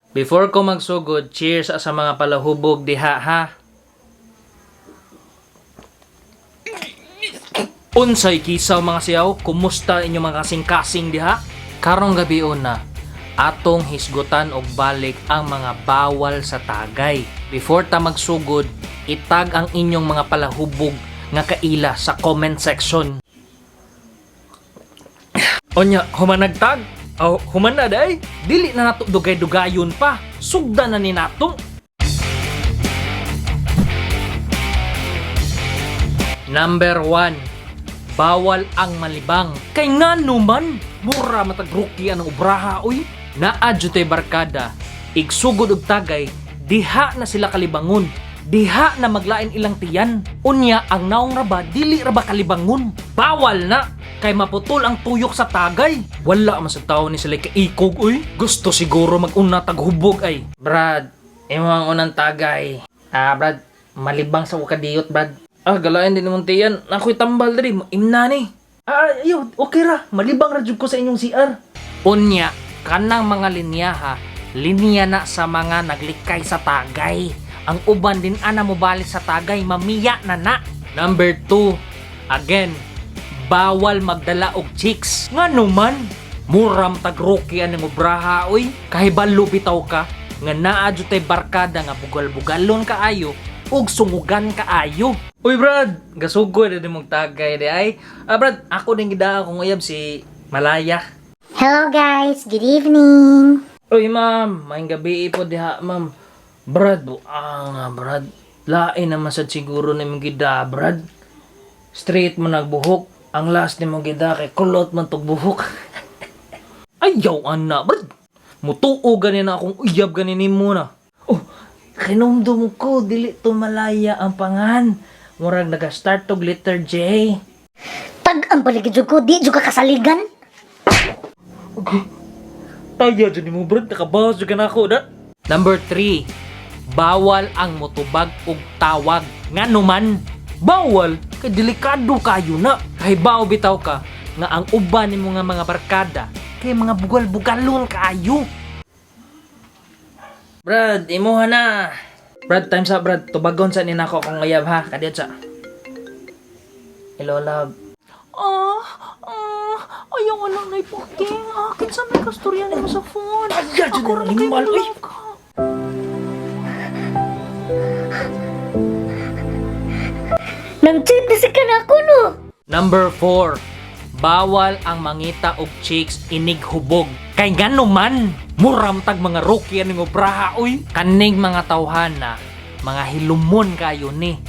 Before ko magsugod, cheers sa mga palahubog diha ha. Unsay kisaw mga siyaw, kumusta inyo mga kasing-kasing diha? Karong gabi na, atong hisgutan og balik ang mga bawal sa tagay. Before ta magsugod, itag ang inyong mga palahubog nga kaila sa comment section. Onya, humanagtag? Oh, humanad ay? Dili na nato dugay-dugayon pa. Sugda na ni nato. Number 1. Bawal ang malibang. Kay nga numan, mura matag rookie ang ubraha oy. Naadyo tay barkada, igsugod og tagay, diha na sila kalibangon. Diha na maglain ilang tiyan. Unya ang naong raba, dili raba kalibangon. Bawal na! Kay maputol ang tuyok sa tagay. Wala man sa tao ni sila kaikog oy. Gusto siguro mag-una taghubog ay. Brad, imo ang unang tagay. Brad, malibang sa ukadiyot, Brad. Galayan din mong tiyan. Ako'y tambal diri, imna ni. Ayaw, okay ra. Malibang ra jud ko sa inyong CR. Unya, kanang mga linyaha, linya na sa mga naglikay sa tagay. Ang uban din ana mo balik sa tagay, mamiya na. Number 2, again, bawal magdala og chicks. Nga numan, muram tag-rookie ang ubraha oy. Kahibalo bitaw ka, nga naadyo tay barkada nga bugal-bugalon kaayo ug sungugan kaayo. Uy Brad, gasugod na mong tagay di ay. Brad, ako din gida akong uyab si Malaya. Hello guys, good evening. Uy ma'am, maayong gabi po diha ma'am. Brad, Brad. Lain naman sad siguro ni mong gida, Brad. Straight mo nagbuhok. Ang last ni mong gida kay kulot man tog buhok. Ayaw ana, Brad. Mutuo ganin akong uyab ganin mo na. Kinumdum ko, dili to Malaya ang pangan. Murag naga-start tog letter J. Tag ang paligid ko, di juga kasaligan. Okay. Taya dyan mo, Brad. Nakabawas dyan ako, da. Number 3. Bawal ang motubag og tawag. Nga numan, bawal kay delikado kayo na. Kay bao bitaw ka nga ang uban nimo nga mga barkada kay mga bugal-bugalon kaayo. Brad, imuha na. Brad, time's up, Brad. Tubagon sa ninako kung ngayab ha. Kadiyot sa. Hello, love. Ayaw nga lang na ipuking. Akin sa may kasturya mo sa phone. Ayaw, dyan na animal. Nang cheat na si kanako no. Number 4. Bawal ang mangita og chicks inig hubog. Kay ngano man, muram tag mga rookie ning ubraha oy. Kaning mga tawhana, mga hilumon kayo ni.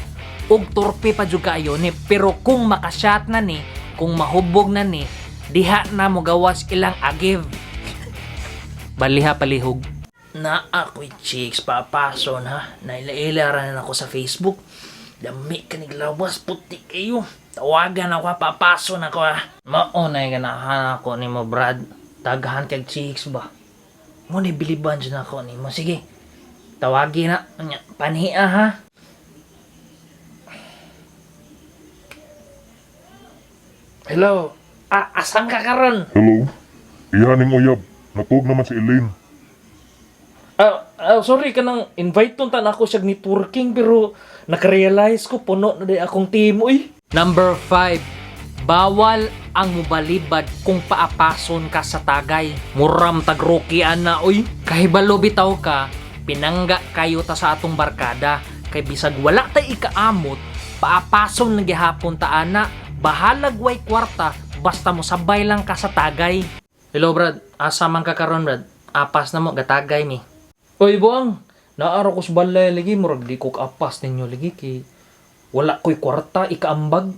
Ug torpe pa jud kayo ni, pero kung makashot na ni, kung mahubog na ni, diha na mo gawas ilang agiv. Baliha palihog. Na ako'y chicks papason ha. Naila-ilaran na ako sa Facebook. Dami kanig lawas, puti kayo. Tawagan ako, papason ako ha. Maunay ganahan ako ni mo, Brad. Daghan kag chicks ba? Ngunit biliban dyan ako ni mo. Sige, tawagin na. Panhiya ha. Hello. Asan ka karon? Hello? Ihaning uyab. Natug naman si Elaine. Sorry ka nang invite tuntan ako siya networking pero nakarealize ko puno na day akong team uy. Number 5. Bawal ang mubalibad kung paapason ka sa tagay. Muram tagrookian na uy. Kahibalo bitaw ka, pinangga kayo ta sa atong barkada. Kay bisag wala tay ikaamot, paapason lang gihapon ta ana. Bahalag way kwarta basta mo sabay lang ka sa tagay. Hello Brad, asa man ka karon Brad? Apas na mo gatagay ni. Oy buang, naaro ko sa balay lagi murag di ko apas ninyo lagi kay wala ko'y kwarta ikaambag.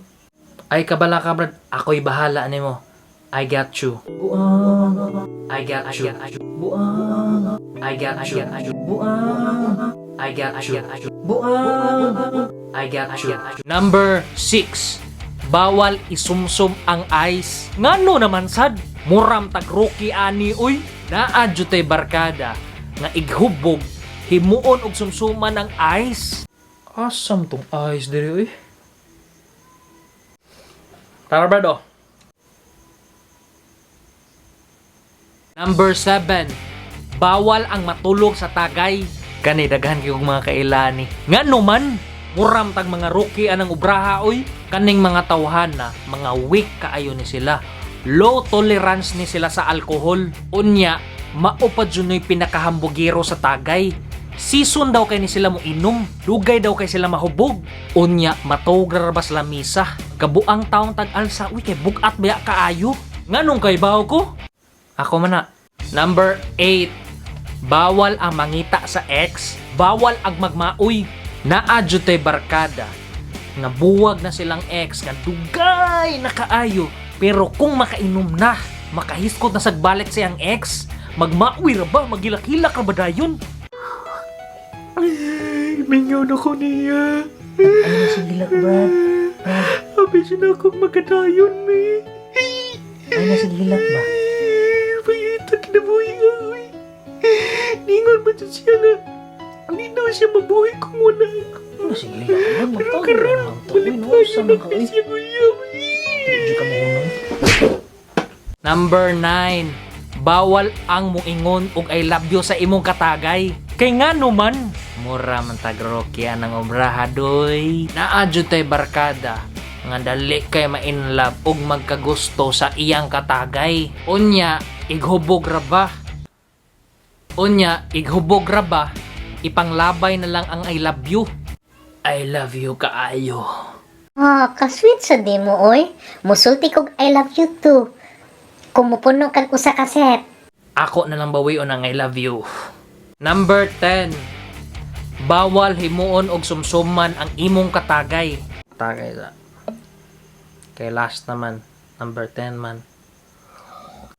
Ay kabala ka Brad, ako'y bahala nimo. I got you. Buang. I got you. Buang. I got you. Buang. I got you. Buang. I got you. Number 6. Bawal isumsum ang ice. Ngano naman sad? Muram tag rookie ani uy. Naadyo tay barkada nga ighubog himuon og sumsuman ang ice. Asam tong ice diri uy. Tara brado. Number 7. bawal ang matulog sa tagay. Kani daghan kayong mga kailani. Ngano man, muram tag mga rookie anang ubraha oy. Kaning mga tawhana, mga weak kaayo ni sila. Low tolerance ni sila sa alcohol. Unya, maupad junoy pinakahambugiro sa tagay. Season daw kay ni sila mo inom, dugay daw kay sila mahubog. Unya, matugar ba sila misa? Kabuang taong tag-alsa, uy kay bugat baya kaayo. Nganong kay bawo ko? Ako man na. Number 8. Bawal ang mangita sa ex, bawal ang magmaoy. Naadyo tay barkada. Nabuwag na silang ex, nga dugay na kaayo. Pero kung makainom na, makahiskot na sagbalik siyang ex, magmaoy ra ba, magilak-hilak ra ba dayon? Ay, mingaw na ko niya. Ay, nasigilak, Brad. Abi siya na akong magkadayon, me. Ay, nasigilak ba? Pagita kinabuhi nga, uy. Ningon ba dyan siya nga? Hindi na siya mabuhi kung wala ako. Ay, nasigilak, Brad. Pero karon, balik pa siya na siya, kuya. Hindi ka mahunong. Number 9. Bawal ang muingon og I love you sa imong katagay. Kay nga man, mura man tagrokya ng obraha doy. Naadyo tay barkada nga dali kay ma-inlove og magkagusto sa iyang katagay. Unya, ighubog ra ba? Ipanglabay na lang ang I love you. I love you kaayo. Ah, kasweet sa di mo, oy. Musulti kog I love you too. Kumupuno kag usa ka set. Ako na lang bawion ang I love you. Number 10. Bawal himuon og sumsuman ang imong katagay. Katagay sa. Kay last naman. Number 10 man.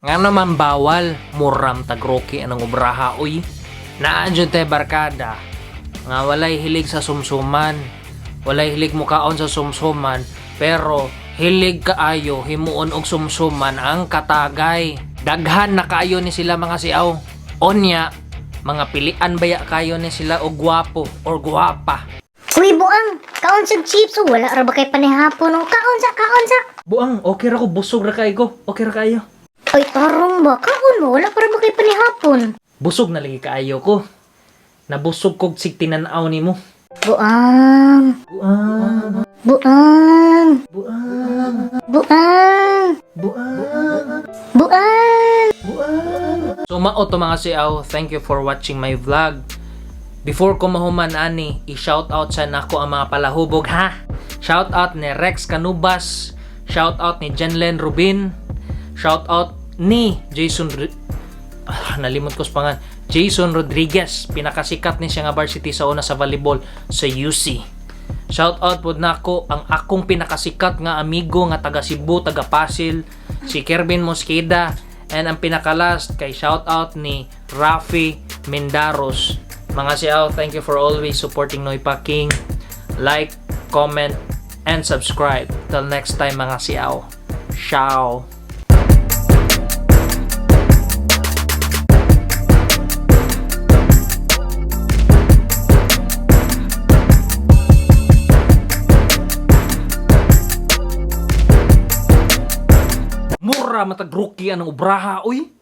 Nga naman bawal. Muram tagroki anong ubraha uy. Naadyo tay barkada. Nga walay hilig sa sumsuman. Walay hilig mo kaon sa sumsuman. Pero hilig kaayo himuon og sumsuman ang katagay. Daghan na kaayo ni sila mga siaw. Onya, mga pilian baya kayo ni sila og gwapo or gwapa. Uy, buang. Kaon sa chips. O, wala ra ba kay panihapon? O, kaon sa. Buang, okay ra ko, busog ra kayo. Okay ra kayo. Ay, tarong ba? Kaon mo. Wala pa ra ba kay panihapon? Busog na lagi kaayo ko. Nabusog kog sig tinanaw nimo. Buang. Buang, Buang. buang, Buang. buang, Buang. buang. So mao to mga siaw, thank you for watching my vlog. Before ko mahuman ani, i-shoutout sa nako ang mga palahubog ha. Shoutout ni Rex Canubas, shoutout ni Jenlen Rubin, shoutout ni nalimot ko sa pangan. Jason Rodriguez, pinakasikat ni siya nga varsity sa una sa volleyball sa UC. Shoutout pod nako ang akong pinakasikat nga amigo nga taga Cebu, taga Pasil, si Kervin Mosqueda, and ang pinakalast kay shoutout ni Rafi Mendaros. Mga siaw, thank you for always supporting Noypa King. Like, comment, and subscribe. Till next time mga siaw. Ciao! Mura matag rookie anong ubraha, uy!